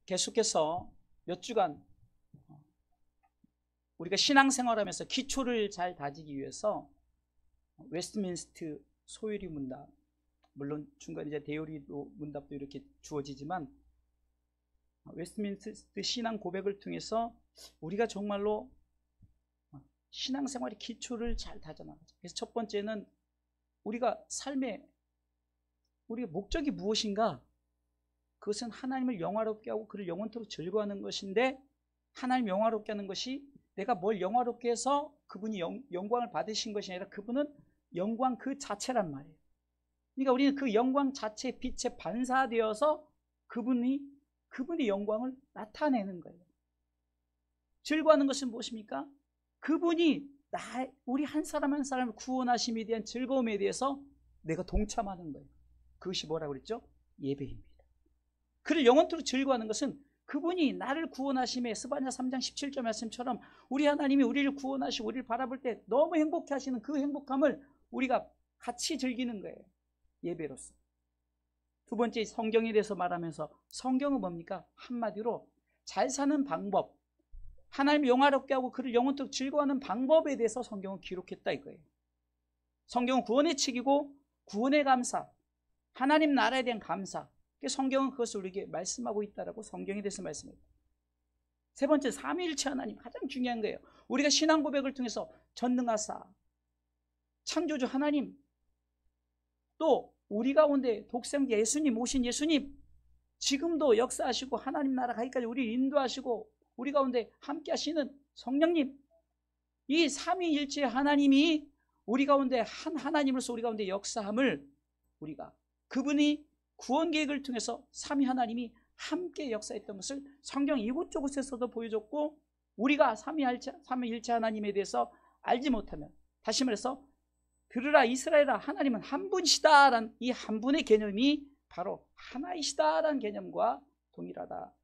계속해서 몇 주간 우리가 신앙생활하면서 기초를 잘 다지기 위해서 웨스트민스터 소요리 문답, 물론 중간에 이제 데요리도 문답도 이렇게 주어지지만 웨스트민스터 신앙 고백을 통해서 우리가 정말로 신앙생활의 기초를 잘 다져나가죠. 그래서 첫 번째는 우리가 삶의 우리의 목적이 무엇인가? 그것은 하나님을 영화롭게 하고 그를 영원토록 즐거워하는 것인데, 하나님 영화롭게 하는 것이 내가 뭘 영화롭게 해서 그분이 영광을 받으신 것이 아니라 그분은 영광 그 자체란 말이에요. 그러니까 우리는 그 영광 자체의 빛에 반사되어서 그분의 영광을 나타내는 거예요. 즐거워하는 것은 무엇입니까? 그분이 우리 한 사람 한 사람을 구원하심에 대한 즐거움에 대해서 내가 동참하는 거예요. 그것이 뭐라고 그랬죠? 예배입니다. 그를 영원토록 즐거워하는 것은 그분이 나를 구원하심에 스바냐 3장 17절 말씀처럼 우리 하나님이 우리를 구원하시고 우리를 바라볼 때 너무 행복해 하시는 그 행복함을 우리가 같이 즐기는 거예요. 예배로서. 두 번째, 성경에 대해서 말하면서 성경은 뭡니까? 한마디로 잘 사는 방법, 하나님 영화롭게 하고 그를 영원토록 즐거워하는 방법에 대해서 성경은 기록했다 이거예요. 성경은 구원의 책이고 구원의 감사, 하나님 나라에 대한 감사, 성경은 그것을 우리에게 말씀하고 있다라고 성경에 대해서 말씀합니다. 세 번째, 삼위일체 하나님, 가장 중요한 거예요. 우리가 신앙 고백을 통해서 전능하사 창조주 하나님, 또 우리 가운데 독생자 예수님, 오신 예수님, 지금도 역사하시고 하나님 나라 가기까지 우리를 인도하시고 우리 가운데 함께 하시는 성령님, 이 삼위일체 하나님이 우리 가운데 한 하나님으로서 우리 가운데 역사함을 우리가 그분이 구원 계획을 통해서 삼위 하나님이 함께 역사했던 것을 성경 이곳저곳에서도 보여줬고, 우리가 삼위일체 하나님에 대해서 알지 못하면, 다시 말해서 들으라 이스라엘아, 하나님은 한 분이시다라는 이 한 분의 개념이 바로 하나이시다라는 개념과 동일하다.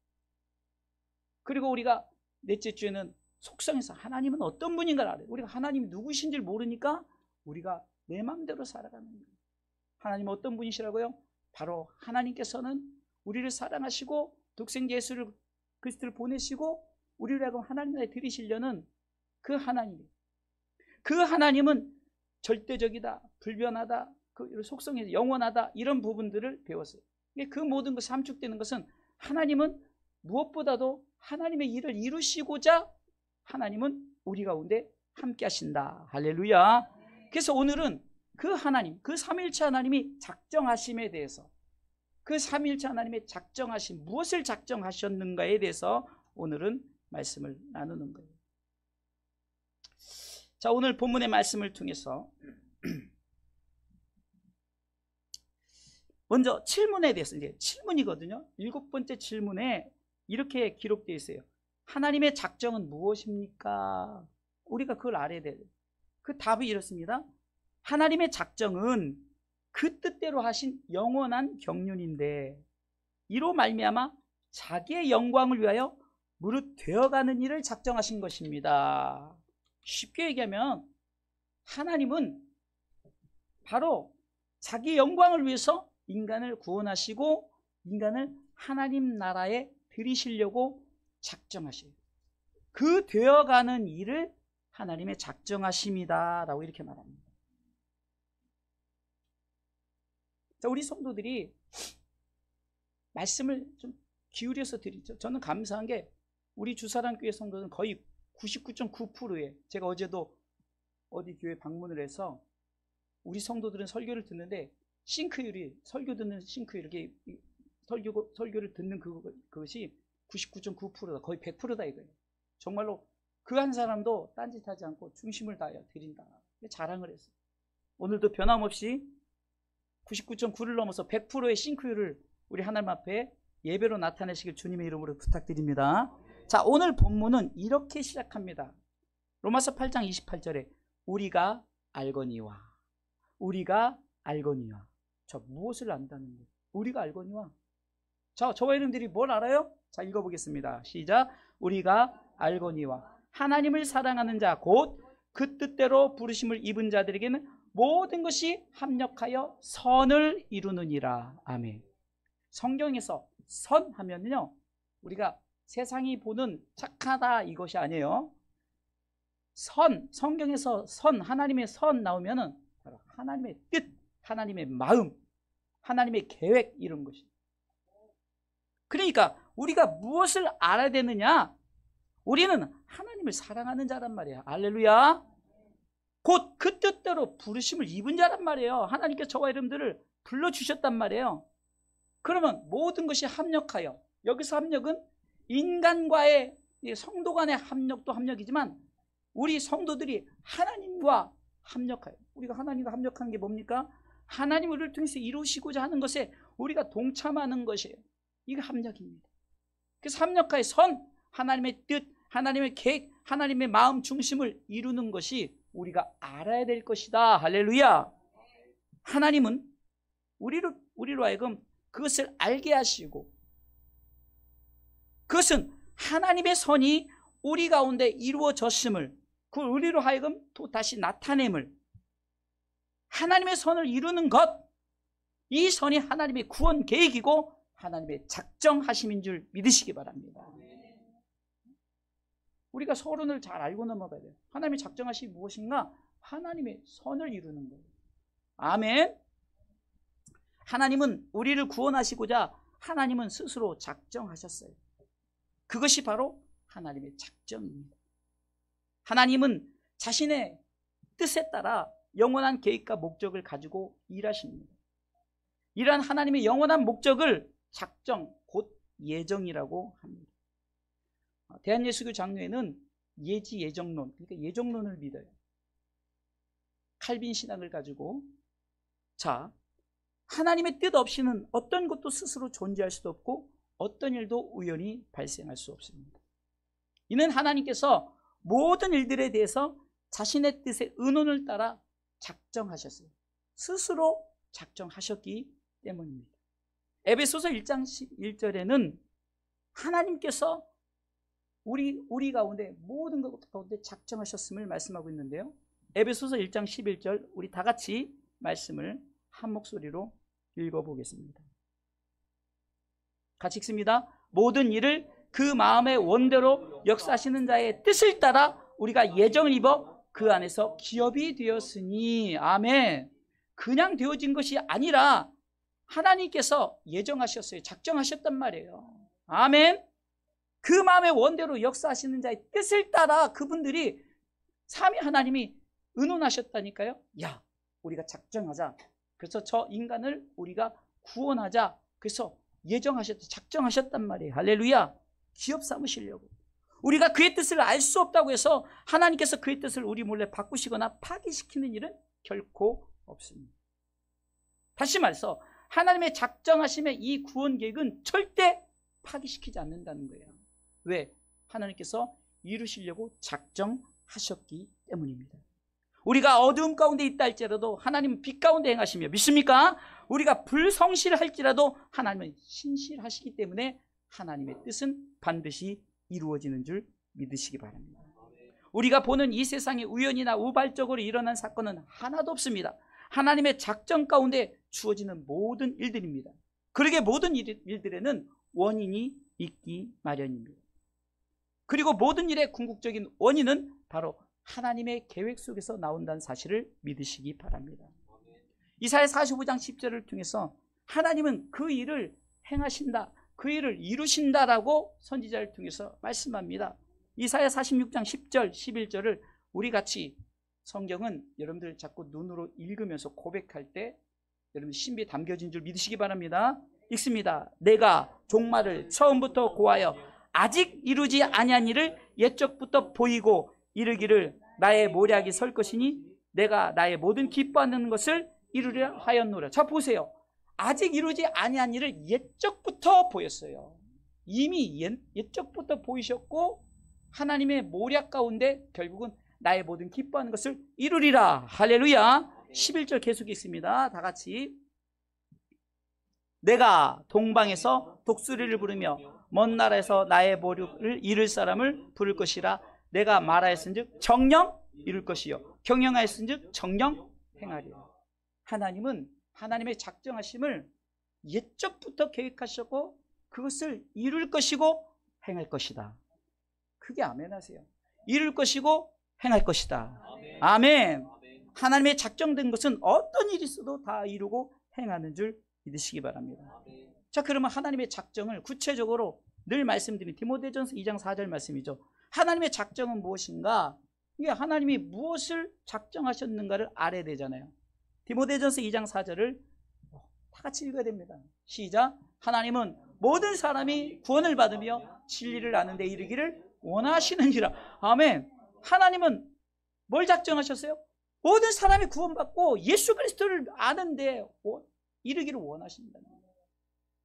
그리고 우리가 넷째 주에는 속성에서 하나님은 어떤 분인가를 알아요. 우리가 하나님이 누구신지를 모르니까 우리가 내 마음대로 살아가는 거예요. 하나님은 어떤 분이시라고요? 바로 하나님께서는 우리를 사랑하시고 독생자 예수를 그리스도를 보내시고 우리를 하여금 하나님 나라에 들이시려는 그 하나님. 그 하나님은 절대적이다, 불변하다, 그 속성에서 영원하다, 이런 부분들을 배웠어요. 그 모든 것이 함축되는 것은 하나님은 무엇보다도 하나님의 일을 이루시고자 하나님은 우리 가운데 함께 하신다. 할렐루야. 그래서 오늘은 그 하나님, 그 삼위일체 하나님이 작정하심에 대해서, 그 삼위일체 하나님의 작정하심, 무엇을 작정하셨는가에 대해서 오늘은 말씀을 나누는 거예요. 자, 오늘 본문의 말씀을 통해서 먼저 질문에 대해서, 이제 질문이거든요. 7번째 질문에 이렇게 기록되어 있어요. 하나님의 작정은 무엇입니까? 우리가 그걸 알아야 돼요. 그 답이 이렇습니다. 하나님의 작정은 그 뜻대로 하신 영원한 경륜인데, 이로 말미암아 자기의 영광을 위하여 무릇 되어가는 일을 작정하신 것입니다. 쉽게 얘기하면 하나님은 바로 자기 영광을 위해서 인간을 구원하시고 인간을 하나님 나라에 들이시려고 작정하셔요. 그 되어가는 일을 하나님의 작정하심이다 라고 이렇게 말합니다. 자, 우리 성도들이 말씀을 좀 기울여서 드리죠. 저는 감사한 게 우리 주사랑교회 성도는 거의 99.9%에, 제가 어제도 어디 교회 방문을 해서 우리 성도들은 설교를 듣는데 싱크율이, 설교 듣는 싱크율, 이렇게 설교를 듣는 그것이 99.9%다. 거의 100%다 이거예요. 정말로 그 한 사람도 딴짓하지 않고 중심을 다하여 드린다. 자랑을 했어요. 오늘도 변함없이 99.9를 넘어서 100%의 싱크율을 우리 하나님 앞에 예배로 나타내시길 주님의 이름으로 부탁드립니다. 자, 오늘 본문은 이렇게 시작합니다. 로마서 8장 28절에 우리가 알거니와, 우리가 알거니와. 저 무엇을 안다는 거예요? 우리가 알거니와. 자, 저와 여러분들이 뭘 알아요? 자, 읽어보겠습니다. 시작. 우리가 알거니와 하나님을 사랑하는 자 곧 그 뜻대로 부르심을 입은 자들에게는 모든 것이 합력하여 선을 이루느니라. 아멘. 성경에서 선 하면요, 우리가 세상이 보는 착하다 이것이 아니에요. 성경에서 하나님의 선 나오면은 바로 하나님의 뜻, 하나님의 마음, 하나님의 계획, 이런 것이. 그러니까 우리가 무엇을 알아야 되느냐? 우리는 하나님을 사랑하는 자란 말이에요. 할렐루야. 곧 그 뜻대로 부르심을 입은 자란 말이에요. 하나님께서 저와 여러분들을 불러주셨단 말이에요. 그러면 모든 것이 합력하여, 여기서 합력은 인간과의, 성도 간의 합력도 합력이지만 우리 성도들이 하나님과 합력하여, 우리가 하나님과 합력하는 게 뭡니까? 하나님 우리를 통해서 이루시고자 하는 것에 우리가 동참하는 것이에요. 이게 합력입니다. 그래서 합력하여 하나님의 뜻, 하나님의 계획, 하나님의 마음 중심을 이루는 것이 우리가 알아야 될 것이다. 할렐루야. 하나님은 우리로 하여금 그것을 알게 하시고, 그것은 하나님의 선이 우리 가운데 이루어졌음을, 그 우리로 하여금 또 다시 나타냄을, 하나님의 선을 이루는 것, 이 선이 하나님의 구원 계획이고 하나님의 작정하심인 줄 믿으시기 바랍니다. 우리가 서론을 잘 알고 넘어가야 돼요. 하나님의 작정하심이 무엇인가? 하나님의 선을 이루는 거예요. 아멘. 하나님은 우리를 구원하시고자 하나님은 스스로 작정하셨어요. 그것이 바로 하나님의 작정입니다. 하나님은 자신의 뜻에 따라 영원한 계획과 목적을 가지고 일하십니다. 이러한 하나님의 영원한 목적을 작정, 곧 예정이라고 합니다. 대한예수교 장로회는 예지 예정론, 그러니까 예정론을 믿어요. 칼빈 신학을 가지고, 자, 하나님의 뜻 없이는 어떤 것도 스스로 존재할 수도 없고 어떤 일도 우연히 발생할 수 없습니다. 이는 하나님께서 모든 일들에 대해서 자신의 뜻의 의논을 따라 작정하셨어요. 스스로 작정하셨기 때문입니다. 에베소서 1장 1절에는 하나님께서 우리 가운데 모든 것 가운데 작정하셨음을 말씀하고 있는데요. 에베소서 1장 11절 우리 다 같이 말씀을 한 목소리로 읽어보겠습니다. 같이 읽습니다. 모든 일을 그 마음의 원대로 역사하시는 자의 뜻을 따라 우리가 예정을 입어 그 안에서 기업이 되었으니. 아멘. 그냥 되어진 것이 아니라 하나님께서 예정하셨어요. 작정하셨단 말이에요. 아멘. 그 마음의 원대로 역사하시는 자의 뜻을 따라 그분들이 삼위 하나님이 의논하셨다니까요. 야, 우리가 작정하자. 그래서 저 인간을 우리가 구원하자. 그래서 예정하셨다, 작정하셨단 말이에요. 할렐루야. 기업 삼으시려고. 우리가 그의 뜻을 알 수 없다고 해서 하나님께서 그의 뜻을 우리 몰래 바꾸시거나 파기시키는 일은 결코 없습니다. 다시 말해서 하나님의 작정하심의 이 구원 계획은 절대 파기시키지 않는다는 거예요. 왜? 하나님께서 이루시려고 작정하셨기 때문입니다. 우리가 어두움 가운데 있다 할지라도 하나님은 빛 가운데 행하시며, 믿습니까? 우리가 불성실할지라도 하나님은 신실하시기 때문에 하나님의 뜻은 반드시 이루어지는 줄 믿으시기 바랍니다. 우리가 보는 이 세상에 우연이나 우발적으로 일어난 사건은 하나도 없습니다. 하나님의 작정 가운데 주어지는 모든 일들입니다. 그러게 모든 일들에는 원인이 있기 마련입니다. 그리고 모든 일의 궁극적인 원인은 바로 하나님의 계획 속에서 나온다는 사실을 믿으시기 바랍니다. 이사야 45장 10절을 통해서 하나님은 그 일을 행하신다, 그 일을 이루신다라고 선지자를 통해서 말씀합니다. 이사야 46장 10절, 11절을 우리 같이, 성경은 여러분들 자꾸 눈으로 읽으면서 고백할 때 여러분 신비에 담겨진 줄 믿으시기 바랍니다. 읽습니다. 내가 종말을 처음부터 고하여 아직 이루지 아니한 일을 옛적부터 보이고 이르기를 나의 모략이 설 것이니 내가 나의 모든 기뻐하는 것을 이루려 하였노라. 자, 보세요. 아직 이루지 아니한 일을 옛적부터 보였어요. 이미 옛적부터 보이셨고 하나님의 모략 가운데 결국은 나의 모든 기뻐하는 것을 이루리라. 할렐루야. 11절 계속 있습니다. 다 같이. 내가 동방에서 독수리를 부르며 먼 나라에서 나의 모략을 이룰 사람을 부를 것이라. 내가 말하였은즉 정령 이룰 것이요 경영하였은즉 정령 행하리라. 하나님은 하나님의 작정하심을 옛적부터 계획하셨고 그것을 이룰 것이고 행할 것이다. 크게 아멘 하세요. 이룰 것이고 행할 것이다. 아멘. 하나님의 작정된 것은 어떤 일이 있어도 다 이루고 행하는 줄 믿으시기 바랍니다. 자, 그러면 하나님의 작정을 구체적으로 늘 말씀드린 디모데전서 2장 4절 말씀이죠. 하나님의 작정은 무엇인가? 이게 하나님이 무엇을 작정하셨는가를 알아야 되잖아요. 디모데전서 2장 4절을 다 같이 읽어야 됩니다. 시작. 하나님은 모든 사람이 구원을 받으며 진리를 아는 데 이르기를 원하시느니라. 아멘. 하나님은 뭘 작정하셨어요? 모든 사람이 구원받고 예수 그리스도를 아는데 이르기를 원하신다.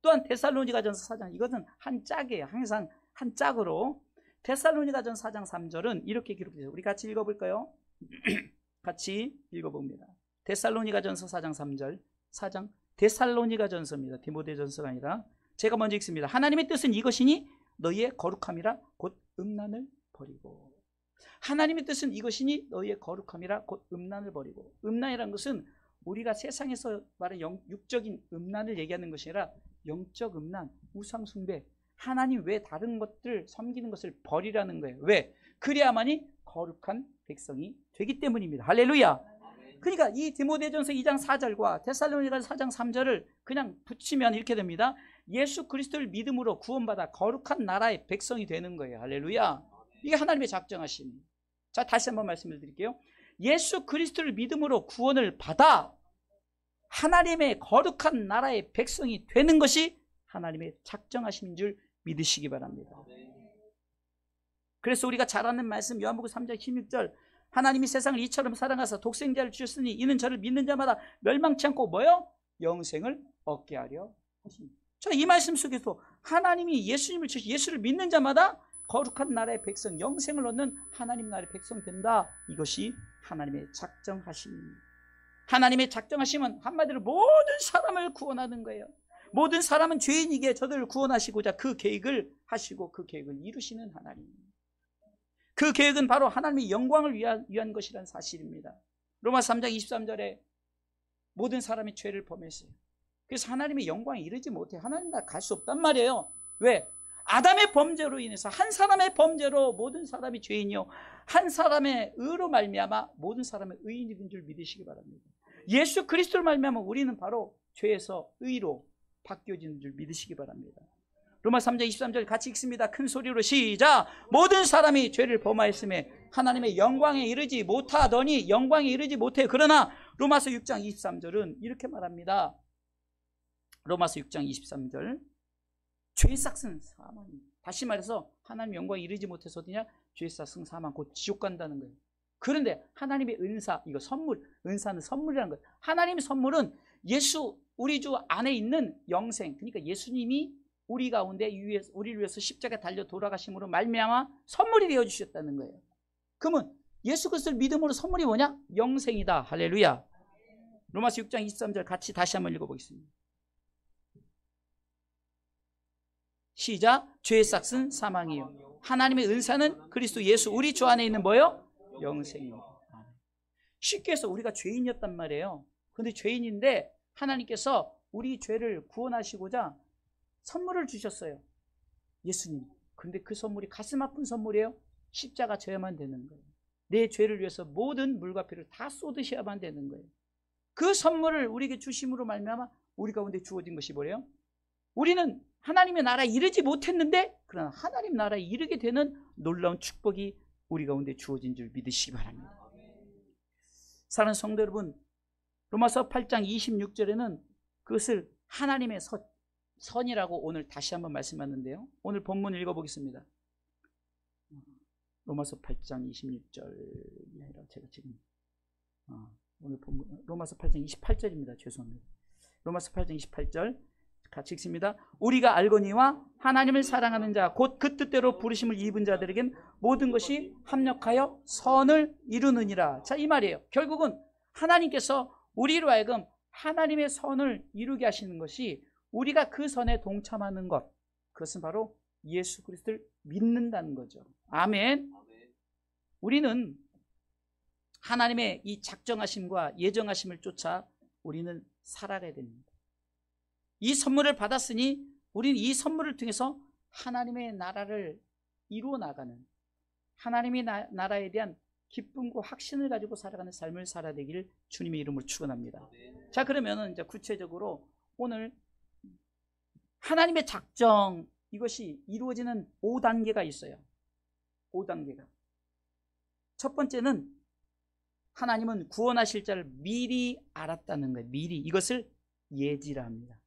또한 데살로니가전서 4장, 이것은 한 짝이에요. 항상 한 짝으로. 데살로니가전서 4장 3절은 이렇게 기록되어 있어요. 우리 같이 읽어볼까요? 같이 읽어봅니다. 데살로니가전서 4장 3절. 4장 데살로니가전서입니다. 디모데전서가 아니라. 제가 먼저 읽습니다. 하나님의 뜻은 이것이니 너희의 거룩함이라 곧 음란을 버리고. 하나님의 뜻은 이것이니 너희의 거룩함이라 곧 음란을 버리고. 음란이라는 것은 우리가 세상에서 말하는 육적인 음란을 얘기하는 것이 아니라 영적 음란, 우상숭배, 하나님 외 다른 것들 섬기는 것을 버리라는 거예요. 왜? 그래야만이 거룩한 백성이 되기 때문입니다. 할렐루야. 그러니까 이 디모데전서 2장 4절과 데살로니가서 4장 3절을 그냥 붙이면 이렇게 됩니다. 예수 그리스도를 믿음으로 구원받아 거룩한 나라의 백성이 되는 거예요. 할렐루야. 이게 하나님의 작정하심. 자, 다시 한번 말씀을 드릴게요. 예수 그리스도를 믿음으로 구원을 받아 하나님의 거룩한 나라의 백성이 되는 것이 하나님의 작정하신 줄 믿으시기 바랍니다. 그래서 우리가 잘 아는 말씀 요한복음 3장 16절 하나님이 세상을 이처럼 사랑하사 독생자를 주셨으니 이는 저를 믿는 자마다 멸망치 않고 뭐요? 영생을 얻게 하려 하십니다. 자, 이 말씀 속에서 하나님이 예수님을 주시 예수를 믿는 자마다 거룩한 나라의 백성, 영생을 얻는 하나님 나라의 백성 된다. 이것이 하나님의 작정하심입니다. 하나님의 작정하심은 한마디로 모든 사람을 구원하는 거예요. 모든 사람은 죄인이기에 저들을 구원하시고자 그 계획을 하시고 그 계획을 이루시는 하나님입니다. 그 계획은 바로 하나님의 영광을 위한 것이라는 사실입니다. 로마서 3장 23절에 모든 사람이 죄를 범했어요. 그래서 하나님의 영광에 이르지 못해 하나님 나라 갈 수 없단 말이에요. 왜? 아담의 범죄로 인해서 한 사람의 범죄로 모든 사람이 죄인이요 한 사람의 의로 말미암아 모든 사람의 의인이 된 줄 믿으시기 바랍니다. 예수 그리스도를 말미암아 우리는 바로 죄에서 의로 바뀌어지는 줄 믿으시기 바랍니다. 로마서 3장 23절 같이 읽습니다. 큰 소리로 시작. 모든 사람이 죄를 범하였음에 하나님의 영광에 이르지 못하더니 영광에 이르지 못해. 그러나 로마서 6장 23절은 이렇게 말합니다. 로마서 6장 23절 죄삭은 사망입니다. 다시 말해서 하나님 영광에 이르지 못해서 어디냐? 죄삭은 사망, 곧 지옥 간다는 거예요. 그런데 하나님의 은사, 이거 선물, 은사는 선물이라는 거예요. 하나님의 선물은 예수, 우리 주 안에 있는 영생, 그러니까 예수님이 우리 가운데 우리를 위해서 십자가에 달려 돌아가심으로 말미암아 선물이 되어주셨다는 거예요. 그러면 예수 그리스도를 믿음으로 선물이 뭐냐? 영생이다. 할렐루야. 로마서 6장 23절 같이 다시 한번 읽어보겠습니다. 시작. 죄의 삭은 사망이요 하나님의 은사는 그리스도 예수 우리 주 안에 있는 뭐요? 영생이요. 쉽게 해서 우리가 죄인이었단 말이에요. 그런데 죄인인데 하나님께서 우리 죄를 구원하시고자 선물을 주셨어요. 예수님. 그런데 그 선물이 가슴 아픈 선물이에요. 십자가 져야만 되는 거예요. 내 죄를 위해서 모든 물과 피를 다 쏟으셔야만 되는 거예요. 그 선물을 우리에게 주심으로 말미암아 우리 가운데 주어진 것이 뭐래요? 우리는 하나님의 나라에 이르지 못했는데 그러나 하나님 나라에 이르게 되는 놀라운 축복이 우리 가운데 주어진 줄 믿으시기 바랍니다. 사랑하는 성도 여러분, 로마서 8장 26절에는 그것을 하나님의 선이라고 오늘 다시 한번 말씀하는데요. 오늘 본문 읽어보겠습니다. 로마서 8장 26절이 아니라 제가 지금 오늘 본문 로마서 8장 28절입니다. 죄송합니다. 로마서 8장 28절 같이 읽습니다. 우리가 알거니와 하나님을 사랑하는 자 곧 그 뜻대로 부르심을 입은 자들에겐 모든 것이 합력하여 선을 이루느니라. 자, 이 말이에요. 결국은 하나님께서 우리로 하여금 하나님의 선을 이루게 하시는 것이 우리가 그 선에 동참하는 것, 그것은 바로 예수 그리스도를 믿는다는 거죠. 아멘. 우리는 하나님의 이 작정하심과 예정하심을 쫓아 우리는 살아가야 됩니다. 이 선물을 받았으니 우리는 이 선물을 통해서 하나님의 나라를 이루어 나가는, 하나님의 나라에 대한 기쁨과 확신을 가지고 살아가는 삶을 살아야 되기를 주님의 이름으로 축원합니다. 자, 그러면 이제 구체적으로 오늘 하나님의 작정, 이것이 이루어지는 5단계가 있어요. 5단계가. 첫 번째는 하나님은 구원하실 자를 미리 알았다는 거예요. 미리. 이것을 예지라 합니다.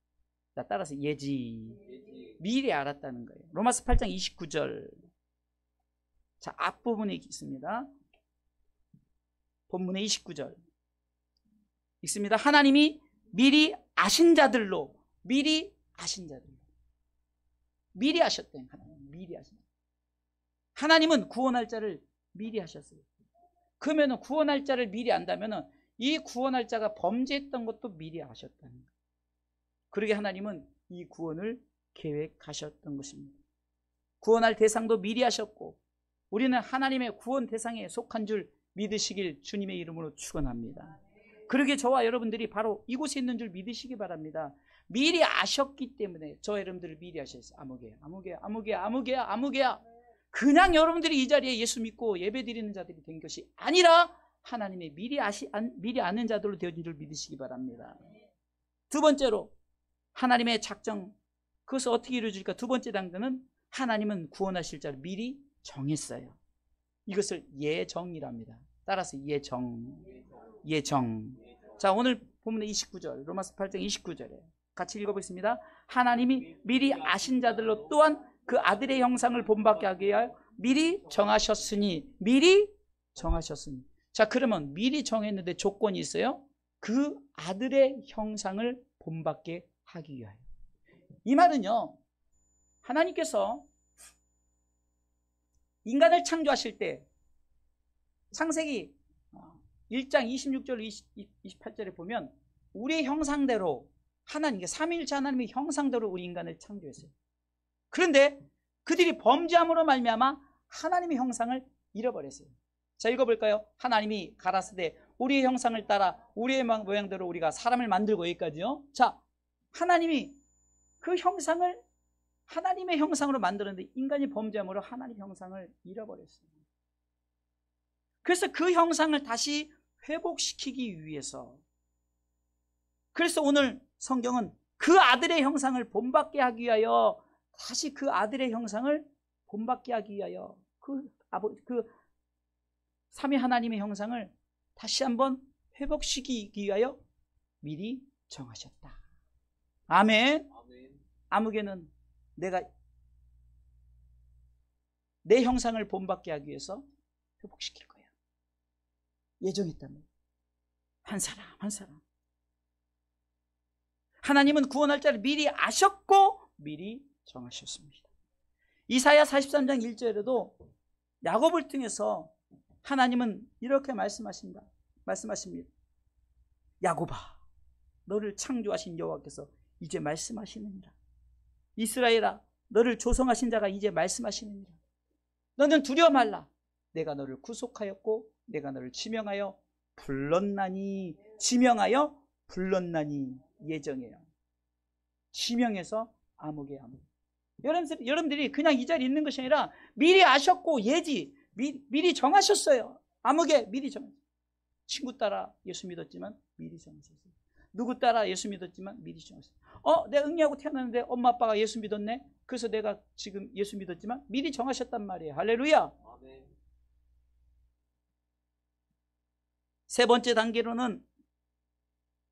자, 따라서 예지. 미리 알았다는 거예요. 로마서 8장 29절. 자, 앞부분에 있습니다. 본문의 29절 읽습니다. 하나님이 미리 아신 자들로, 미리 아신 자들로, 미리 하셨대요. 미리 하신. 하나님은 구원할 자를 미리 하셨어요. 그러면 구원할 자를 미리 안다면 이 구원할 자가 범죄했던 것도 미리 아셨다는 거예요. 그러게 하나님은 이 구원을 계획하셨던 것입니다. 구원할 대상도 미리 하셨고, 우리는 하나님의 구원 대상에 속한 줄 믿으시길 주님의 이름으로 축원합니다. 그러게 저와 여러분들이 바로 이곳에 있는 줄 믿으시기 바랍니다. 미리 아셨기 때문에 저와 여러분들을 미리 아셨어요. 아무개야. 그냥 여러분들이 이 자리에 예수 믿고 예배 드리는 자들이 된 것이 아니라 하나님의 미리 아는 자들로 되어진 줄 믿으시기 바랍니다. 두 번째로 하나님의 작정, 그것을 어떻게 이루어질까? 두 번째 단계는 하나님은 구원하실 자를 미리 정했어요. 이것을 예정이랍니다. 따라서 예정. 자, 오늘 본문의 29절, 로마서 8장 29절에 같이 읽어보겠습니다. 하나님이 미리 아신 자들로 또한 그 아들의 형상을 본받게 하기 위하여 미리 정하셨으니. 자, 그러면 미리 정했는데 조건이 있어요. 그 아들의 형상을 본받게 하기 위하여. 이 말은요, 하나님께서 인간을 창조하실 때 창세기 1장 26절 28절에 보면 우리의 형상대로 하나님, 삼위일체 하나님의 형상대로 우리 인간을 창조했어요. 그런데 그들이 범죄함으로 말미암아 하나님의 형상을 잃어버렸어요. 자, 읽어볼까요? 하나님이 가라사대 우리의 형상을 따라 우리의 모양대로 우리가 사람을 만들고, 여기까지요. 자, 하나님이 그 형상을 하나님의 형상으로 만들었는데 인간이 범죄함으로 하나님의 형상을 잃어버렸어요. 그래서 그 형상을 다시 회복시키기 위해서, 그래서 오늘 성경은 그 아들의 형상을 본받게 하기 위하여, 다시 그 아들의 형상을 본받게 하기 위하여 그 삼위 하나님의 형상을 다시 한번 회복시키기 위하여 미리 정하셨다. 아멘. 아무개는 내가 내 형상을 본받게 하기 위해서 회복시킬 거야. 예정했다면 한 사람 한 사람. 하나님은 구원할 자를 미리 아셨고 미리 정하셨습니다. 이사야 43장 1절에도 야곱을 통해서 하나님은 이렇게 말씀하십니다. 야곱아, 너를 창조하신 여호와께서 이제 말씀하시느니라. 이스라엘아, 너를 조성하신 자가 이제 말씀하시느니라. 너는 두려워 말라. 내가 너를 구속하였고 내가 너를 지명하여 불렀나니. 지명하여 불렀나니. 예정이에요. 지명해서 아무개. 여러분들이 그냥 이 자리에 있는 것이 아니라 미리 아셨고 예지, 미리 정하셨어요. 아무개 미리 정하셨어요. 친구 따라 예수 믿었지만 미리 정하셨어요. 누구 따라 예수 믿었지만 미리 정하셨어요. 내가 응리하고 태어났는데 엄마 아빠가 예수 믿었네. 그래서 내가 지금 예수 믿었지만 미리 정하셨단 말이에요. 할렐루야. 아멘. 세 번째 단계로는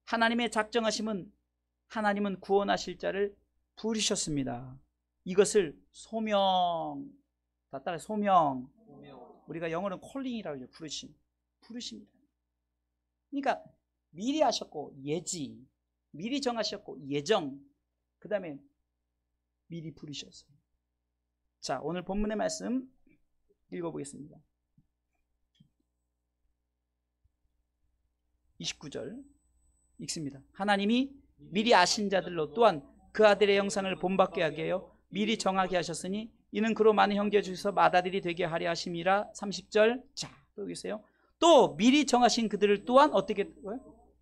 하나님의 작정하심은 하나님은 구원하실 자를 부르셨습니다. 이것을 소명, 다 따라 소명. 우리가 영어로는 콜링이라고 하죠. 부르십니다. 그러니까 미리 하셨고 예지, 미리 정하셨고 예정, 그 다음에 미리 부르셨어요. 자, 오늘 본문의 말씀 읽어보겠습니다. 29절 읽습니다. 하나님이 미리 아신 자들로 또한 그 아들의 형상을 본받게 하게 하여 미리 정하게 하셨으니 이는 그로 많은 형제 중에서 맏아들이 되게 하려 하심이라. 30절. 자, 또 계세요. 또 미리 정하신 그들을 또한 어떻게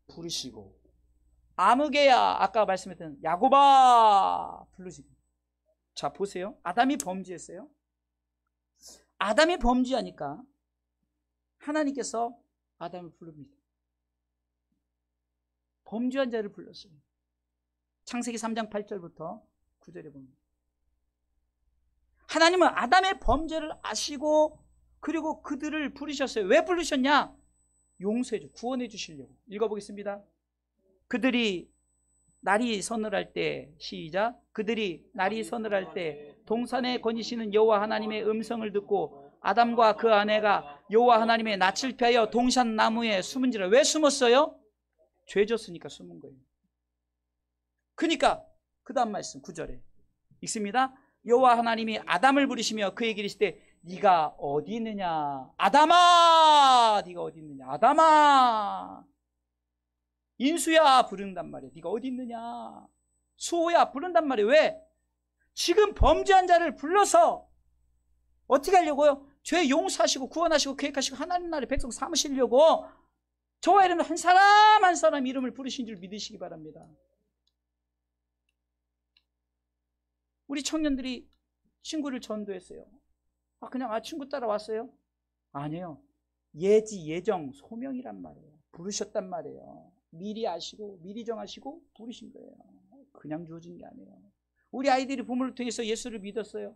부르시고. 아무개야, 아까 말씀했던 야곱아 부르시고. 자, 보세요. 아담이 범죄했어요. 아담이 범죄하니까 하나님께서 아담을 부릅니다. 범죄한 자를 불렀어요. 창세기 3장 8절부터 9절에 봅니다. 하나님은 아담의 범죄를 아시고 그리고 그들을 부르셨어요. 왜 부르셨냐? 용서해 구원해 주시려고. 읽어보겠습니다. 그들이 날이 서늘할 때, 시작. 그들이 날이 서늘할 때 동산에 거니시는 여호와 하나님의 음성을 듣고 아담과 그 아내가 여호와 하나님의 낯을 피하여 동산 나무에 숨은지라. 왜 숨었어요? 죄 졌으니까 숨은 거예요. 그러니까 그 다음 말씀 9절에 읽습니다. 여호와 하나님이 아담을 부르시며 그에게 이르시되 네가 어디 있느냐. 아담아, 네가 어디 있느냐. 아담아, 인수야 부른단 말이에요. 네가 어디 있느냐. 수호야 부른단 말이에요. 왜? 지금 범죄한 자를 불러서 어떻게 하려고요? 죄 용서하시고 구원하시고 계획하시고 하나님 나라의 백성 삼으시려고 저와 여러분 한 사람 한 사람 이름을 부르신 줄 믿으시기 바랍니다. 우리 청년들이 친구를 전도했어요. 그냥 친구 따라왔어요? 아니에요. 예지, 예정, 소명이란 말이에요. 부르셨단 말이에요. 미리 아시고 미리 정하시고 부르신 거예요. 그냥 주어진 게 아니에요. 우리 아이들이 부모를 통해서 예수를 믿었어요.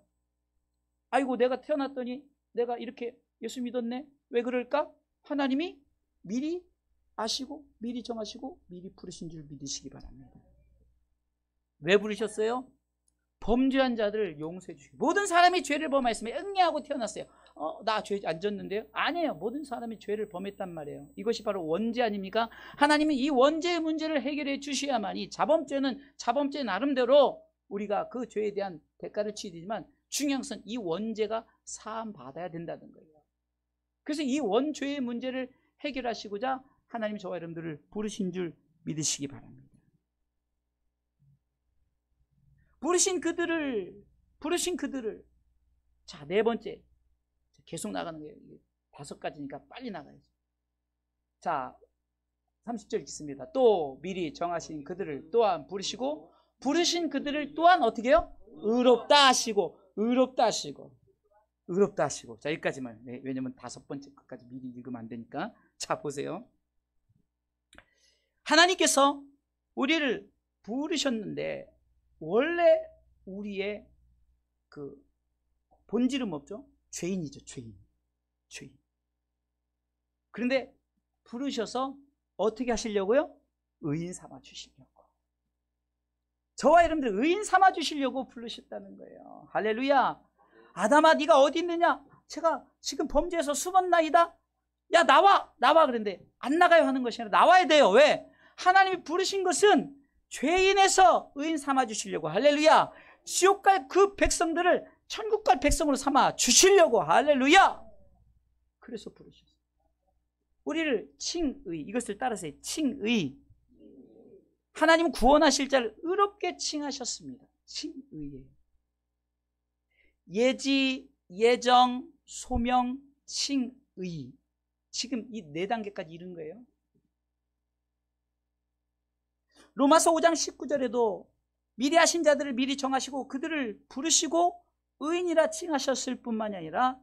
아이고 내가 태어났더니 내가 이렇게 예수 믿었네. 왜 그럴까? 하나님이 미리 아시고 미리 정하시고 미리 부르신 줄 믿으시기 바랍니다. 왜 부르셨어요? 범죄한 자들을 용서해 주시고. 모든 사람이 죄를 범하였으면 응애하고 태어났어요. 나 죄 안 졌는데요? 아니에요. 모든 사람이 죄를 범했단 말이에요. 이것이 바로 원죄 아닙니까? 하나님은 이 원죄의 문제를 해결해 주셔야만이 자범죄는 자범죄 나름대로 우리가 그 죄에 대한 대가를 치르지만 중요한 것은 이 원죄가 사함 받아야 된다는 거예요. 그래서 이 원죄의 문제를 해결하시고자 하나님이 저와 여러분들을 부르신 줄 믿으시기 바랍니다. 부르신 그들을 자, 네 번째 계속 나가는 거예요. 5가지니까 빨리 나가야죠. 자, 30절 읽습니다. 또 미리 정하신 그들을 또한 부르시고 부르신 그들을 또한 어떻게 해요? 의롭다 하시고 자, 여기까지만. 네, 왜냐면 5번째 끝까지 미리 읽으면 안 되니까. 자, 보세요. 하나님께서 우리를 부르셨는데 원래 우리의 그 본질은 없죠? 죄인이죠. 죄인. 그런데 부르셔서 어떻게 하시려고요? 의인 삼아 주시려고. 저와 여러분들 의인 삼아 주시려고 부르셨다는 거예요. 할렐루야. 아담아 네가 어디 있느냐? 제가 지금 범죄해서 숨었나이다. 야 나와. 그런데 안 나가요 하는 것이 아니라 나와야 돼요. 왜? 하나님이 부르신 것은 죄인에서 의인 삼아 주시려고. 할렐루야. 지옥 갈 그 백성들을 천국 갈 백성으로 삼아 주시려고. 할렐루야. 그래서 부르셨어요. 우리를 칭의, 이것을 따라서 칭의. 하나님은 구원하실 자를 의롭게 칭하셨습니다. 칭의예요. 예지, 예정, 소명, 칭의. 지금 이 4단계까지 이른 거예요. 로마서 5장 19절에도 미리 하신 자들을 미리 정하시고 그들을 부르시고 의인이라 칭하셨을 뿐만이 아니라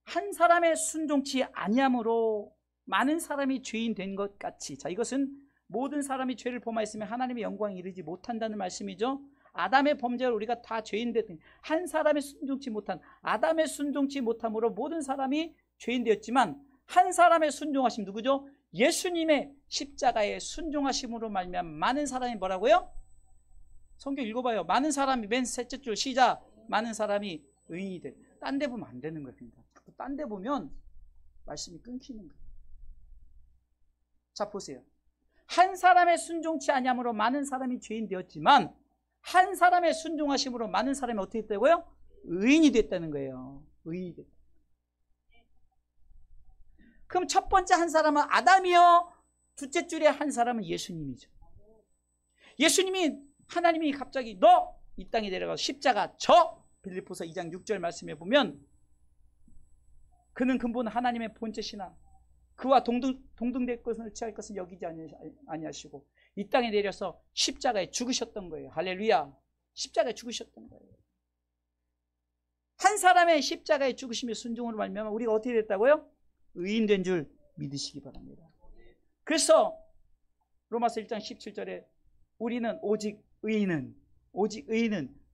한 사람의 순종치 아니함으로 많은 사람이 죄인 된 것 같이. 자, 이것은 모든 사람이 죄를 범하였으면 하나님의 영광에 이르지 못한다는 말씀이죠. 아담의 범죄로 우리가 다 죄인 됐더니 한 사람의 순종치 못한 아담의 순종치 못함으로 모든 사람이 죄인 되었지만 한 사람의 순종하심 누구죠? 예수님의 십자가의 순종하심으로 말미암아 많은 사람이 뭐라고요? 성경 읽어봐요. 많은 사람이 맨 셋째 줄 시작. 많은 사람이 의인이 돼. 딴 데 보면 안 되는 거예요. 자꾸 딴 데 보면 말씀이 끊기는 거예요. 자, 보세요. 한 사람의 순종치 아니함으로 많은 사람이 죄인 되었지만 한 사람의 순종하심으로 많은 사람이 어떻게 됐다고요? 의인이 됐다는 거예요. 의인이 됐다. 그럼 첫 번째 한 사람은 아담이요. 둘째 줄에 한 사람은 예수님이죠. 예수님이 하나님이 갑자기 너 이 땅에 내려가서 십자가 져. 빌립보서 2장 6절 말씀에 보면 그는 근본 하나님의 본체시나 그와 동등될 것을 취할 것은 여기지 아니하시고 이 땅에 내려서 십자가에 죽으셨던 거예요. 할렐루야. 십자가에 죽으셨던 거예요. 한 사람의 십자가의 죽으심의 순종으로 말미암아 우리가 어떻게 됐다고요? 의인된 줄 믿으시기 바랍니다. 그래서 로마서 1장 17절에 우리는 오직 의인은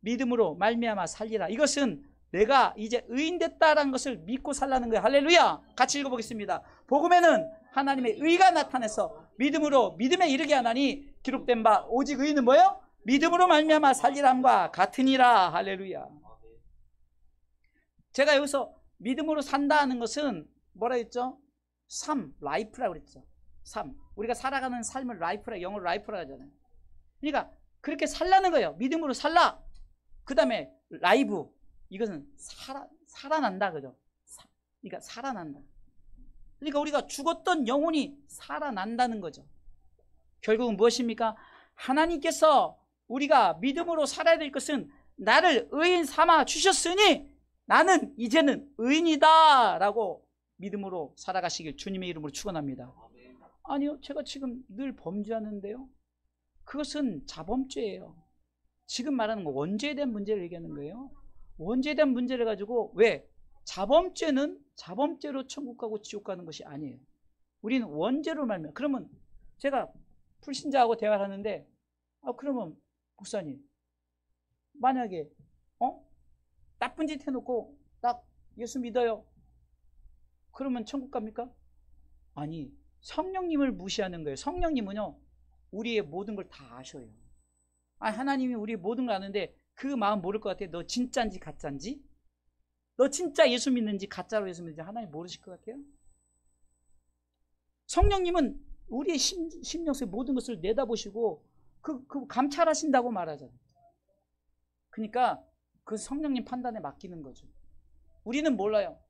믿음으로 말미암아 살리라. 이것은 내가 이제 의인 됐다라는 것을 믿고 살라는 거예요. 할렐루야. 같이 읽어보겠습니다. 복음에는 하나님의 의가 나타나서 믿음으로 믿음에 이르게 하나니 기록된 바 오직 의인은 뭐예요? 믿음으로 말미암아 살리람과 같으니라. 할렐루야. 제가 여기서 믿음으로 산다는 것은 뭐라 했죠? 삶, 라이프라고 그랬죠. 삶. 우리가 살아가는 삶을 라이프라, 영어로 라이프라 하잖아요. 그러니까 그렇게 살라는 거예요. 믿음으로 살라. 그 다음에 라이브. 이것은 살아난다. 그죠? 그러니까 살아난다. 그러니까 우리가 죽었던 영혼이 살아난다는 거죠. 결국은 무엇입니까? 하나님께서 우리가 믿음으로 살아야 될 것은 나를 의인 삼아 주셨으니 나는 이제는 의인이다 라고 믿음으로 살아가시길 주님의 이름으로 축원합니다. 아니요, 제가 지금 늘 범죄하는데요. 그것은 자범죄예요. 지금 말하는 건 원죄에 대한 문제를 얘기하는 거예요. 원죄에 대한 문제를 가지고 왜? 자범죄는 자범죄로 천국 가고 지옥 가는 것이 아니에요. 우리는 원죄로 말미암아. 그러면 제가 불신자하고 대화를 하는데 그러면 목사님 만약에 나쁜 짓 해놓고 나 예수 믿어요. 그러면 천국 갑니까? 아니, 성령님을 무시하는 거예요. 성령님은요 우리의 모든 걸 다 아셔요. 하나님이 우리의 모든 걸 아는데 그 마음 모를 것 같아요. 너 진짜인지 가짜인지? 너 진짜 예수 믿는지 가짜로 예수 믿는지 하나님 모르실 것 같아요? 성령님은 우리의 심령 속의 모든 것을 내다보시고 그 감찰하신다고 말하잖아요. 그러니까 그 성령님 판단에 맡기는 거죠. 우리는 몰라요.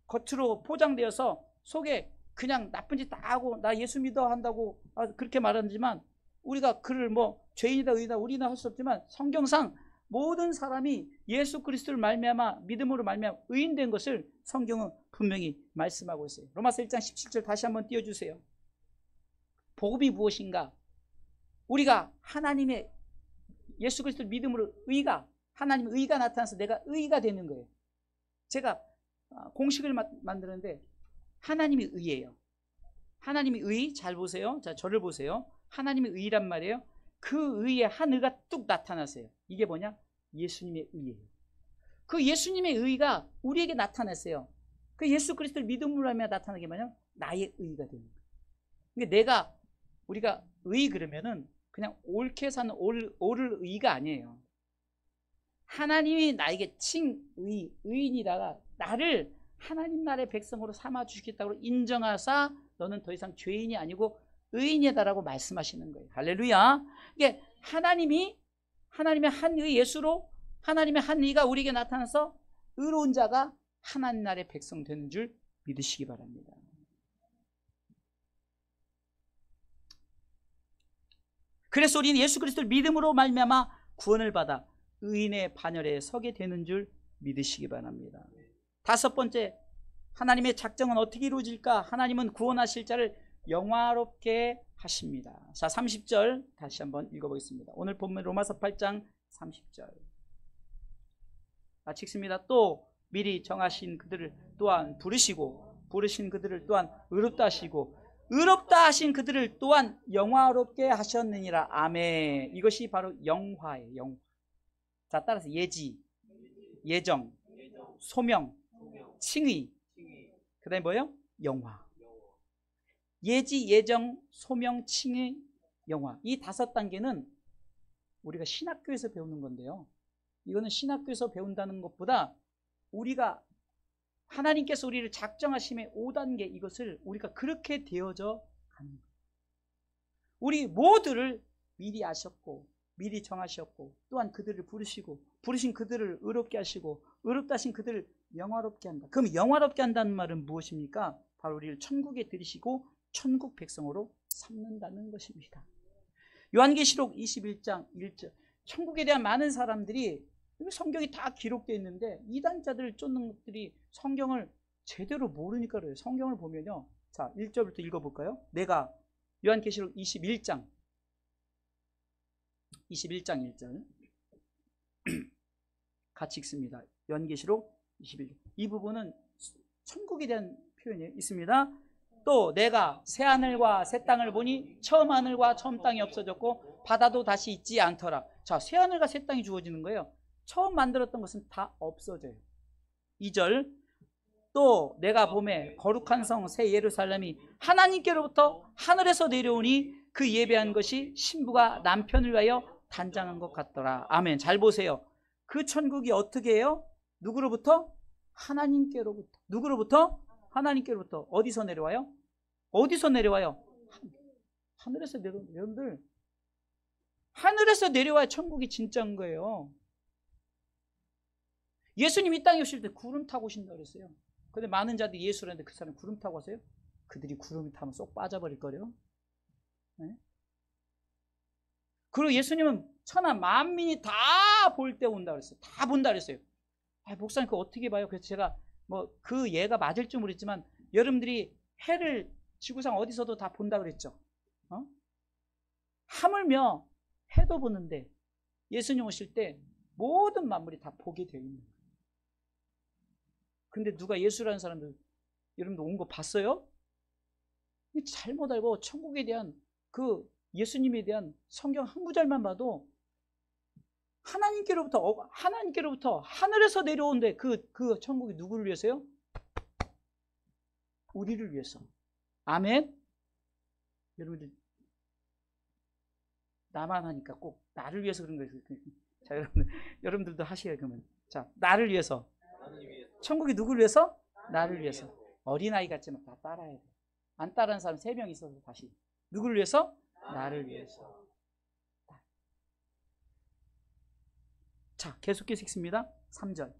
겉으로 포장되어서 속에 그냥 나쁜 짓 다 하고 나 예수 믿어 한다고 그렇게 말하지만 우리가 그를 죄인이다 의인이다 우리는 할 수 없지만 성경상 모든 사람이 예수 그리스도를 말미암아 믿음으로 말미암아 의인된 것을 성경은 분명히 말씀하고 있어요. 로마서 1장 17절 다시 한번 띄워주세요. 복음이 무엇인가? 우리가 하나님의 예수 그리스도를 믿음으로 하나님의 의가 나타나서 내가 의가 되는 거예요. 제가 공식을 만드는데 하나님의 의예요. 하나님의 의, 잘 보세요. 자, 저를 보세요. 하나님의 의란 말이에요. 그 의에 한 의가 뚝 나타나세요. 이게 뭐냐? 예수님의 의예요. 그 예수님의 의가 우리에게 나타났어요. 그 예수 그리스도를 믿음으로 하면 나타나는 게 뭐냐? 나의 의가 되는 거예요. 그러니까 우리가 의 그러면은 그냥 옳게 사는 옳을 의가 아니에요. 하나님이 나에게 의인이다가 나를 하나님 나라의 백성으로 삼아 주시겠다고 인정하사 너는 더 이상 죄인이 아니고 의인이다라고 말씀하시는 거예요. 할렐루야. 이게 하나님의 한 의 예수로 하나님의 한 의가 우리에게 나타나서 의로운 자가 하나님 나라의 백성 되는 줄 믿으시기 바랍니다. 그래서 우리는 예수 그리스도를 믿음으로 말미암아 구원을 받아 의인의 반열에 서게 되는 줄 믿으시기 바랍니다. 다섯 번째, 하나님의 작정은 어떻게 이루어질까? 하나님은 구원하실 자를 영화롭게 하십니다. 자, 30절 다시 한번 읽어보겠습니다. 오늘 본문 로마서 8장 30절 같이 읽습니다. 또 미리 정하신 그들을 또한 부르신 그들을 또한 의롭다 하시고 의롭다 하신 그들을 또한 영화롭게 하셨느니라. 아멘. 이것이 바로 영화예요. 영화. 자, 따라서 예지, 예정, 소명, 칭의, 그 다음에 뭐예요? 영화. 예지, 예정, 소명, 칭의, 영화. 이 5단계는 우리가 신학교에서 배우는 건데요. 이거는 신학교에서 배운다는 것보다 우리가 하나님께서 우리를 작정하심의 5단계 이것을 우리가 그렇게 되어져 가는 거예요. 우리 모두를 미리 아셨고 미리 정하셨고 또한 그들을 부르시고 부르신 그들을 의롭게 하시고 의롭다 하신 그들을 영화롭게 한다. 그럼 영화롭게 한다는 말은 무엇입니까? 바로 우리를 천국에 들이시고 천국 백성으로 삼는다는 것입니다. 요한계시록 21장 1절 천국에 대한 많은 사람들이 성경이 다 기록되어 있는데 이단자들을 쫓는 것들이 성경을 제대로 모르니까 그래요. 성경을 보면요. 자, 1절부터 읽어볼까요? 내가 요한계시록 21장 1절 같이 읽습니다. 요한계시록 21절. 이 부분은 천국에 대한 표현이 있습니다. 또 내가 새 하늘과 새 땅을 보니 처음 하늘과 처음 땅이 없어졌고 바다도 다시 있지 않더라. 자, 새 하늘과 새 땅이 주어지는 거예요. 처음 만들었던 것은 다 없어져요. 2절. 또 내가 보매 거룩한 성 새 예루살렘이 하나님께로부터 하늘에서 내려오니 그 예배한 것이 신부가 남편을 위하여 단장한 것 같더라. 아멘. 잘 보세요. 그 천국이 어떻게 해요? 누구로부터? 하나님께로부터. 누구로부터? 하나님께로부터. 어디서 내려와요? 어디서 내려와요? 하늘에서 내려오는, 여러분들, 하늘에서 내려와야 천국이 진짜인 거예요. 예수님 이 땅에 오실 때 구름 타고 오신다고 그랬어요. 근데 많은 자들이 예수를 하는데 그 사람 구름 타고 가세요? 그들이 구름 타면 쏙 빠져버릴 거래요. 네? 그리고 예수님은 천하 만민이 다 볼 때 온다 그랬어요. 다 본다 그랬어요. 아, 목사님 그거 어떻게 봐요? 그래서 제가 뭐 그 예가 맞을지 모르겠지만 여러분들이 해를 지구상 어디서도 다 본다 그랬죠. 하물며 해도 보는데 예수님 오실 때 모든 만물이 다 보게 되어 있는 거예요. 근데 누가 예수라는 사람들 여러분들 온 거 봤어요? 잘못 알고 천국에 대한 그 예수님에 대한 성경 한 구절만 봐도 하나님께로부터 하늘에서 내려온데 그 천국이 누구를 위해서요? 우리를 위해서. 아멘. 여러분들 나만 하니까 꼭 나를 위해서 그런 거예요. 자, 여러분들도 하시게요. 그러면 자, 나를 위해서. 천국이 누구를 위해서? 나를 위해서. 어린아이 같지만 다 따라야 돼. 안 따라하는 사람 3명 있어서 다시. 누구를 위해서? 나를 위해서. 자, 계속해서 읽습니다. 3절.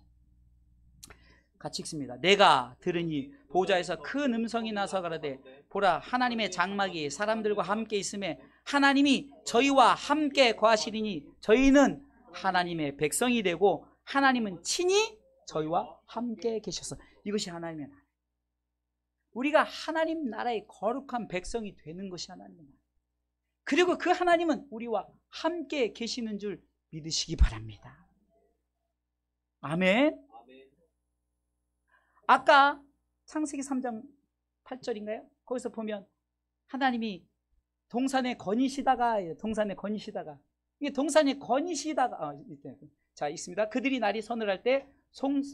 같이 읽습니다. 내가 들으니 보좌에서 큰 음성이 나서 가라되 보라 하나님의 장막이 사람들과 함께 있음에 하나님이 저희와 함께 거하시리니 저희는 하나님의 백성이 되고 하나님은 친히 저희와 함께 계셔서. 이것이 하나님의 나라. 우리가 하나님 나라의 거룩한 백성이 되는 것이 하나님의 나라. 그리고 그 하나님은 우리와 함께 계시는 줄 믿으시기 바랍니다. 아멘. 아까 창세기 3장 8절인가요? 거기서 보면 하나님이 동산에 거니시다가 이게 동산에 거니시다가 자 있습니다. 그들이 날이 서늘할 때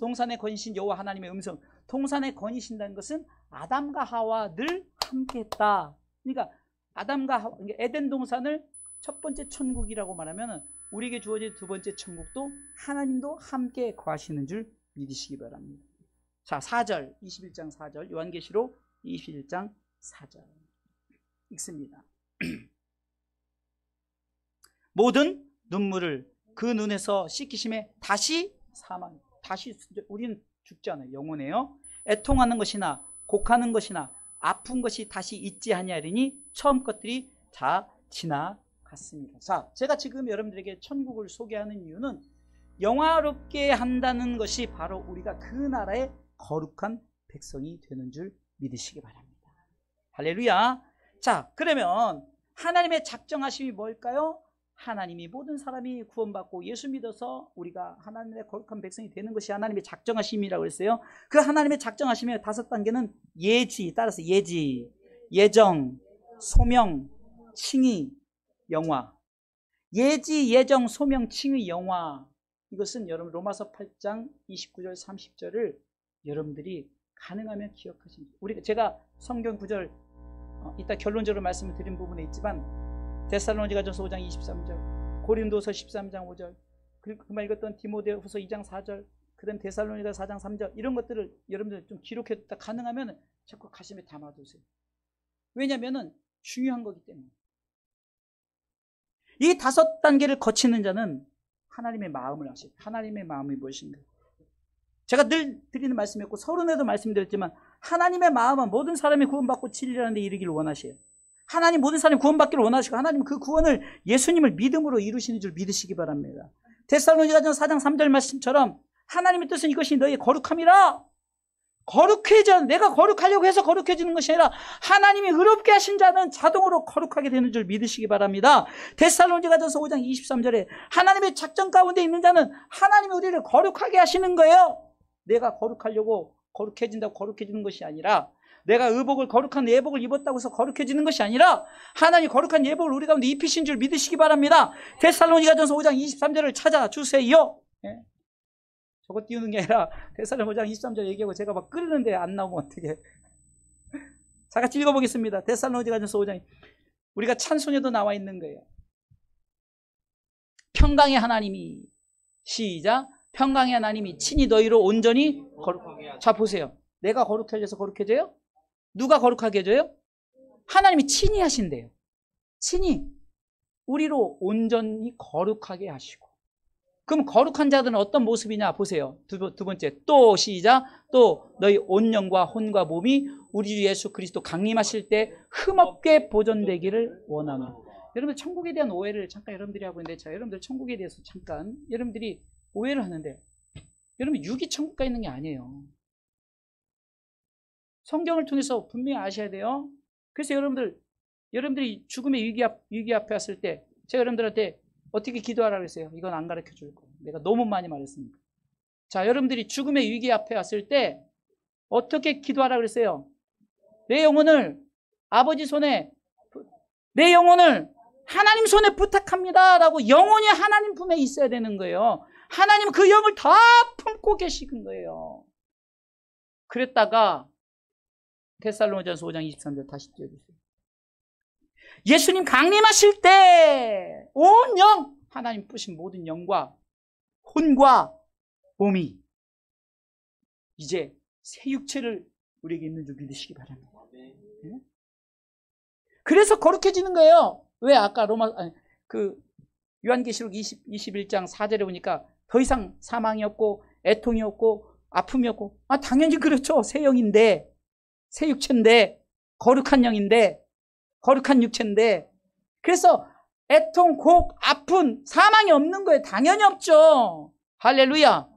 동산에 거니신 여호와 하나님의 음성. 동산에 거니신다는 것은 아담과 하와 늘 함께했다. 그러니까 아담과 하와, 에덴 동산을 첫 번째 천국이라고 말하면 우리에게 주어진 두 번째 천국도 하나님도 함께 거하시는 줄 믿으시기 바랍니다. 자, 4절, 21장 4절, 요한계시록 21장 4절 읽습니다. 모든 눈물을 그 눈에서 씻기심에 다시 사망, 다시 우리는 죽지 않아요. 영원해요. 애통하는 것이나 곡하는 것이나 아픈 것이 다시 있지 아니하리니 처음 것들이 다 지나갔습니다. 자, 제가 지금 여러분들에게 천국을 소개하는 이유는 영화롭게 한다는 것이 바로 우리가 그 나라의 거룩한 백성이 되는 줄 믿으시기 바랍니다. 할렐루야. 자, 그러면 하나님의 작정하심이 뭘까요? 하나님이 모든 사람이 구원받고 예수 믿어서 우리가 하나님의 거룩한 백성이 되는 것이 하나님의 작정하심이라고 했어요. 그 하나님의 작정하심의 5단계는 예지, 따라서 예지, 예정, 소명, 칭의, 영화. 예지, 예정, 소명, 칭의, 영화. 이것은 여러분 로마서 8장 29절 30절을 여러분들이 가능하면 기억하십니다. 제가 성경 구절 이따 결론적으로 말씀을 드린 부분에 있지만 데살로니가전서 5장 23절, 고린도서 13장 5절, 그만 읽었던 디모데후서 2장 4절, 그다음 데살로니가 4장 3절 이런 것들을 여러분들 좀 기록해뒀다 가능하면 자꾸 가슴에 담아두세요. 왜냐하면 중요한 거기 때문에. 이 5단계를 거치는 자는 하나님의 마음을 아시죠. 하나님의 마음이 무엇인가. 제가 늘 드리는 말씀이었고 서론에도 말씀드렸지만 하나님의 마음은 모든 사람이 구원받고 진리라는 데 이르기를 원하셔요. 하나님 모든 사람이 구원받기를 원하시고 하나님은 그 구원을 예수님을 믿음으로 이루시는 줄 믿으시기 바랍니다. 데살로니가전서 4장 3절 말씀처럼 하나님의 뜻은 이것이 너희의 거룩함이라. 거룩해져. 내가 거룩하려고 해서 거룩해지는 것이 아니라 하나님이 의롭게 하신 자는 자동으로 거룩하게 되는 줄 믿으시기 바랍니다. 데살로니가전서 5장 23절에 하나님의 작정 가운데 있는 자는 하나님이 우리를 거룩하게 하시는 거예요. 내가 거룩하려고 거룩해진다고 거룩해지는 것이 아니라, 내가 의복을 거룩한 예복을 입었다고 해서 거룩해지는 것이 아니라, 하나님 거룩한 예복을 우리 가운데 입히신 줄 믿으시기 바랍니다. 데살로니가전서 5장 23절을 찾아주세요. 예? 저거 띄우는 게 아니라 데살로니가 5장 23절 얘기하고 제가 막 끓는데 안 나오면 어떻게. 자, 같이 읽어보겠습니다. 데살로니가전서 5장. 우리가 찬송에도 나와 있는 거예요. 평강의 하나님이, 시작, 평강의 하나님이 친히 너희로 온전히 거룩하게. 자, 보세요. 내가 거룩하게 해서 거룩해져요? 누가 거룩하게 해줘요? 하나님이 친히 하신대요. 친히 우리로 온전히 거룩하게 하시고. 그럼 거룩한 자들은 어떤 모습이냐 보세요. 두 번째, 또 시작, 또 너희 온 영과 혼과 몸이 우리 주 예수 그리스도 강림하실 때 흠없게 보존되기를 원하노라. 여러분들 천국에 대한 오해를 잠깐 여러분들이 하고 있는데, 자, 여러분들 천국에 대해서 잠깐 여러분들이 오해를 하는데, 여러분 육이 천국 가 있는 게 아니에요. 성경을 통해서 분명히 아셔야 돼요. 그래서 여러분들이 죽음의 위기 앞에 왔을 때 제가 여러분들한테 어떻게 기도하라고 했어요? 이건 안 가르쳐 줄 거예요. 내가 너무 많이 말했으니까. 자, 여러분들이 죽음의 위기 앞에 왔을 때 어떻게 기도하라고 그랬어요? 내 영혼을 아버지 손에, 내 영혼을 하나님 손에 부탁합니다 라고 영혼이 하나님 품에 있어야 되는 거예요. 하나님은 그 영을 다 품고 계시는 거예요. 그랬다가 데살로니가전서 5장 23절 다시 띄워주세요. 예수님 강림하실 때 온 영, 하나님 뿌신 모든 영과 혼과 몸이 이제 새 육체를 우리에게 있는 줄 믿으시기 바랍니다. 네? 그래서 거룩해지는 거예요. 왜? 아까 요한계시록 21장 4절에 보니까 더 이상 사망이 없고 애통이 없고 아픔이 없고, 당연히 그렇죠. 새 영인데, 새 육체인데, 거룩한 영인데, 거룩한 육체인데, 그래서 애통, 곡, 아픈, 사망이 없는 거예요. 당연히 없죠. 할렐루야.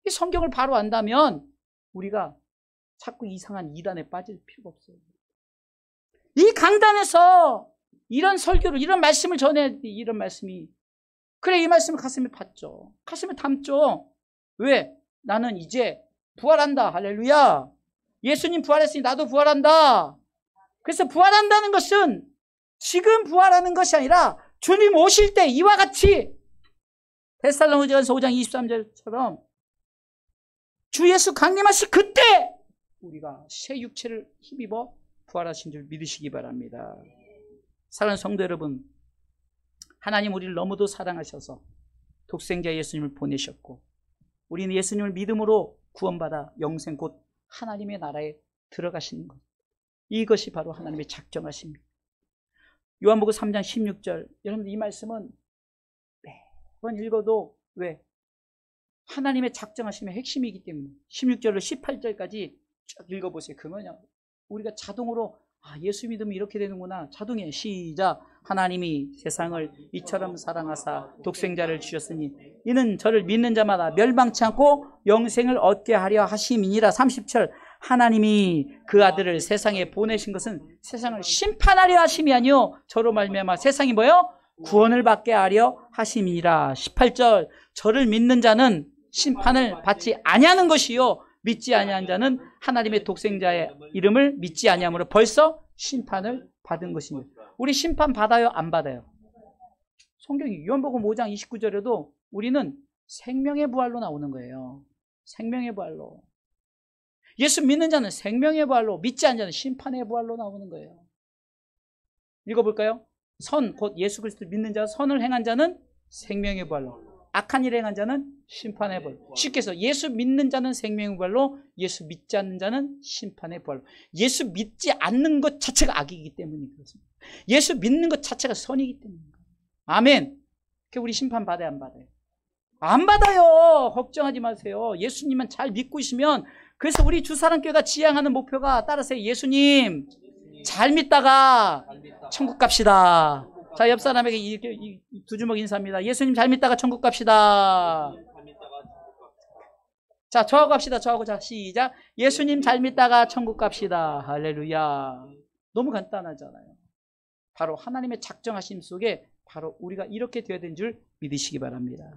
이 성경을 바로 안다면 우리가 자꾸 이상한 이단에 빠질 필요가 없어요. 이 강단에서 이런 설교를, 이런 말씀을 전해, 이런 말씀이, 그래, 이 말씀을 가슴에 받죠. 가슴에 담죠. 왜? 나는 이제 부활한다. 할렐루야. 예수님 부활했으니 나도 부활한다. 그래서 부활한다는 것은 지금 부활하는 것이 아니라 주님 오실 때 이와 같이 데살로니가전서 5장 23절처럼 주 예수 강림하실 그때 우리가 새 육체를 힘입어 부활하신 줄 믿으시기 바랍니다. 사랑하는 성도 여러분, 하나님 우리를 너무도 사랑하셔서 독생자 예수님을 보내셨고, 우리는 예수님을 믿음으로 구원받아 영생 곧 하나님의 나라에 들어가시는 것, 이것이 바로 하나님의 작정하십니다. 요한복음 3장 16절, 여러분들 이 말씀은 매번 읽어도 왜? 하나님의 작정하심의 핵심이기 때문에 16절로 18절까지 쭉 읽어보세요. 그러면 우리가 자동으로 예수 믿으면 이렇게 되는구나. 자동이에요. 시작. 하나님이 세상을 이처럼 사랑하사 독생자를 주셨으니 이는 저를 믿는 자마다 멸망치 않고 영생을 얻게 하려 하심이니라. 30절. 하나님이 그 아들을 세상에 보내신 것은 세상을 심판하려 하심이 아니요 저로 말미암아 세상이 뭐요? 구원을 받게 하려 하심이니라. 18절. 저를 믿는 자는 심판을 받지 아니하는 것이요 믿지 아니한 자는 하나님의 독생자의 이름을 믿지 아니함으로 벌써 심판을 받은 것입니다. 우리 심판 받아요? 안 받아요? 성경이 요한복음 5장 29절에도 우리는 생명의 부활로 나오는 거예요. 생명의 부활로. 예수 믿는 자는 생명의 부활로, 믿지 않는 자는 심판의 부활로 나오는 거예요. 읽어볼까요? 선, 곧 예수 그리스도를 믿는 자, 선을 행한 자는 생명의 부활로, 악한 일을 행한 자는 심판의 부활로. 쉽게 해서 예수 믿는 자는 생명의 부활로, 예수 믿지 않는 자는 심판의 부활로. 예수 믿지 않는 것 자체가 악이기 때문에 그렇습니다. 예수 믿는 것 자체가 선이기 때문입니다. 아멘. 우리 심판 받아요, 안 받아요? 안 받아요. 걱정하지 마세요. 예수님만 잘 믿고 있으면. 그래서 우리 주사랑교회가 지향하는 목표가 따라서 예수님 잘 믿다가 천국 갑시다. 자, 옆 사람에게 이 두 주먹 인사합니다. 예수님 잘 믿다가 천국 갑시다. 자, 저하고 합시다. 저하고. 자, 시작. 예수님 잘 믿다가 천국 갑시다. 할렐루야. 너무 간단하잖아요. 바로 하나님의 작정하심 속에 바로 우리가 이렇게 되어야 되는 줄 믿으시기 바랍니다.